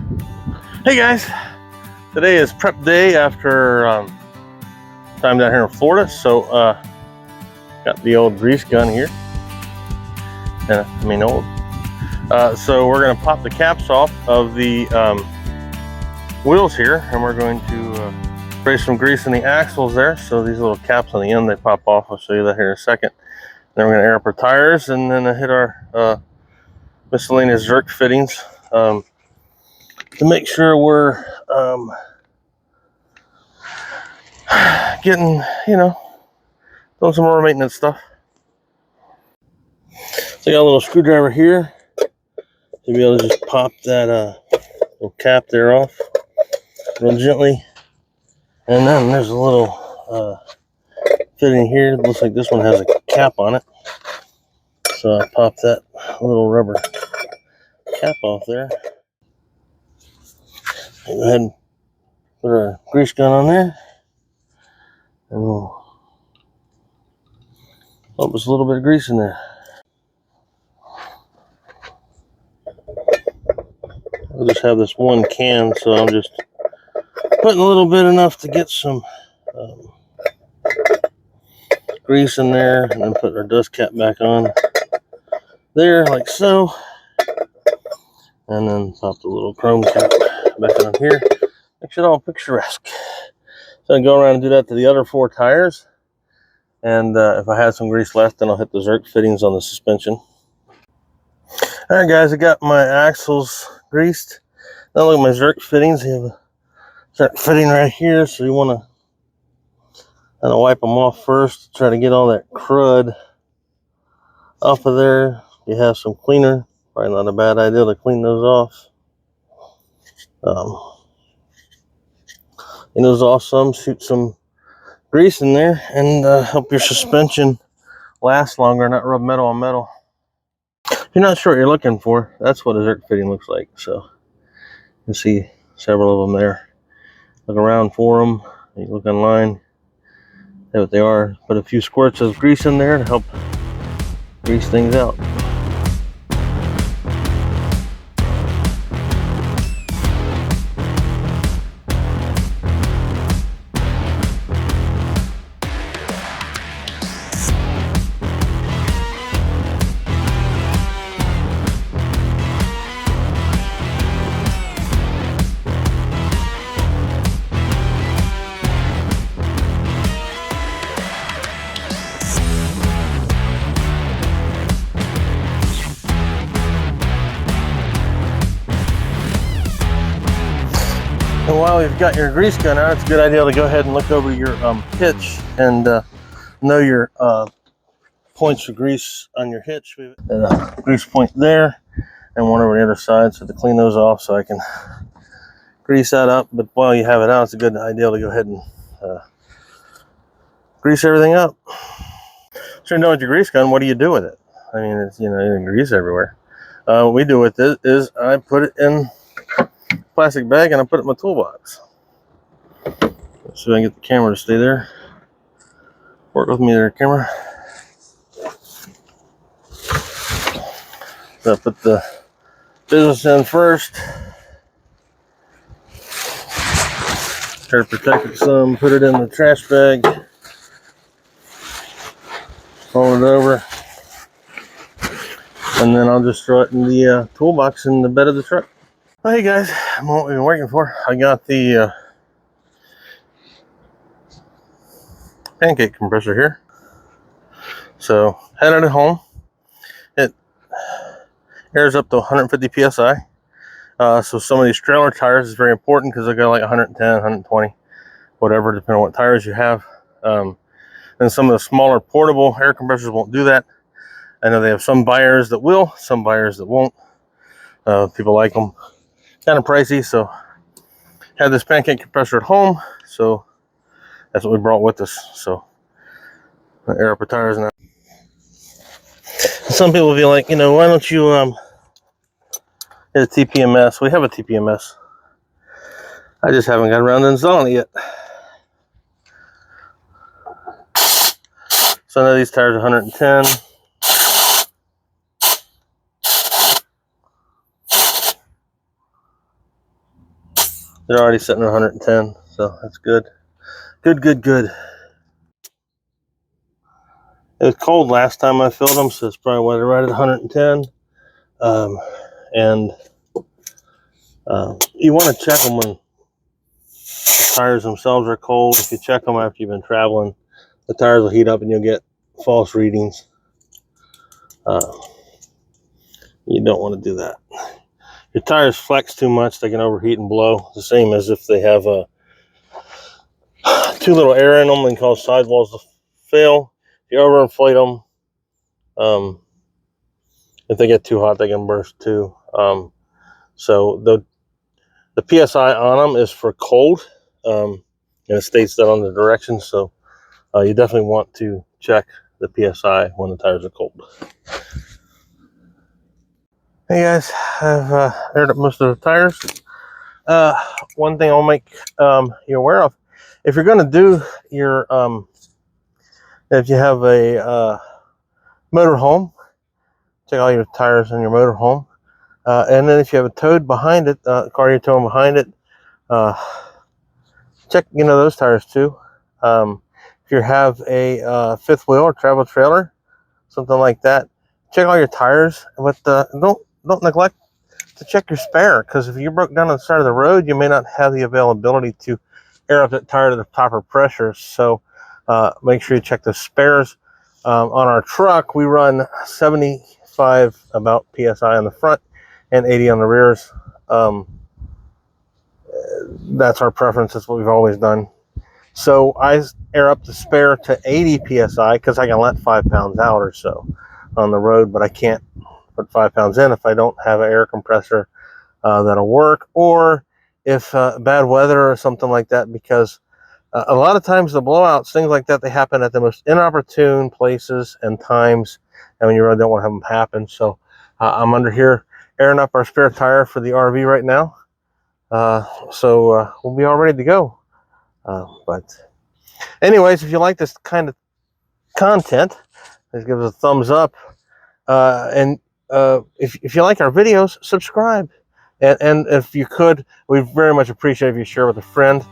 Hey guys, today is prep day after time down here in Florida, so got the old grease gun here. So we're going to pop the caps off of the wheels here, and we're going to spray some grease in the axles there. So these little caps on the end, they pop off. I'll show you that here in a second. Then we're going to air up our tires, and then hit our miscellaneous Zerk fittings to make sure we're getting, doing some more maintenance stuff. So I got a little screwdriver here to be able to just pop that little cap there off real gently. And then there's a little fitting here. It looks like this one has a cap on it. So I pop that little rubber cap off there. Go ahead and put our grease gun on there. And we'll pump us a little bit of grease in there. I'll just have this one can, so I'm just putting a little bit enough to get some grease in there, and then put our dust cap back on there like so, and then pop the little chrome cap back on here. Makes it all picturesque. So I go around and do that to the other 4 tires, and if I have some grease left, then I'll hit the Zerk fittings on the suspension. All right guys, I got my axles greased. Now look at my Zerk fittings. You have a Zerk fitting right here, so you want to kind of wipe them off first, try to get all that crud off of there. If you have some cleaner, probably not a bad idea to clean those off. Clean those off some, shoot some grease in there, and help your suspension last longer, not rub metal on metal. If you're not sure what you're looking for, that's what a Zerk fitting looks like. So you can see several of them there. Look around for them. You look online, see what they are. Put a few squirts of grease in there to help grease things out. And while you've got your grease gun out, it's a good idea to go ahead and look over your hitch and know your points of grease on your hitch. And a grease point there and one over the other side, so to clean those off so I can grease that up. But while you have it out, it's a good idea to go ahead and grease everything up. So you know with your grease gun, what do you do with it? I mean, it's, you grease everywhere. What we do with it is I put it in plastic bag and I put it in my toolbox. So I can get the camera to stay there. Work with me there, camera. So I put the business in first. Try to protect it some. Put it in the trash bag. Fold it over. And then I'll just throw it in the toolbox in the bed of the truck. Well, hey guys, what we've been working for. I got the pancake compressor here. So had it at home. It airs up to 150 psi. So some of these trailer tires is very important because they go like 110, 120, whatever, depending on what tires you have. And some of the smaller portable air compressors won't do that. I know they have some buyers that will, some buyers that won't. People like them. Kind of pricey, so had this pancake compressor at home, so that's what we brought with us. So air up our tires now. Some people will be like, why don't you get a TPMS? We have a TPMS. I just haven't got around to installing it yet. So now these tires are 110. They're already sitting at 110, so that's good. Good. It was cold last time I filled them, so it's probably why they're right at 110. And you want to check them when the tires themselves are cold. If you check them after you've been traveling, the tires will heat up and you'll get false readings. You don't want to do that. Your tires flex too much, they can overheat and blow. The same as if they have too little air in them, they can cause sidewalls to fail. If you overinflate them, if they get too hot, they can burst too. So the PSI on them is for cold, and it states that on the directions. So you definitely want to check the PSI when the tires are cold. Hey guys, I've aired up most of the tires. One thing I'll make you aware of, if you're going to do your, if you have a motorhome, check all your tires in your motorhome. And then if you have a towed behind it, car you're towing behind it, check, those tires too. If you have a fifth wheel or travel trailer, something like that, check all your tires. But don't neglect to check your spare, because if you broke down on the side of the road, you may not have the availability to air up that tire to the proper pressure. So make sure you check the spares. On our truck, we run 75 about PSI on the front and 80 on the rears. That's our preference. That's what we've always done. So I air up the spare to 80 PSI because I can let 5 pounds out or so on the road, but I can't put 5 pounds in if I don't have an air compressor that'll work, or if bad weather or something like that, because a lot of times the blowouts, things like that, they happen at the most inopportune places and times, and when you really don't want to have them happen. So I'm under here airing up our spare tire for the RV right now. So we'll be all ready to go. But anyways, if you like this kind of content, please give us a thumbs up. And if you like our videos, subscribe. And if you could, we very much appreciate if you share with a friend.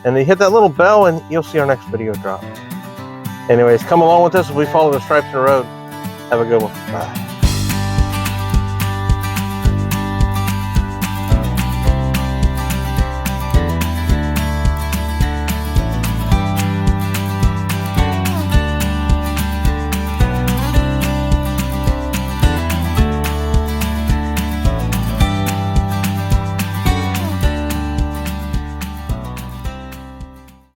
And then hit that little bell and you'll see our next video drop. Anyways, come along with us as we follow the stripes in the road. Have a good one. Bye.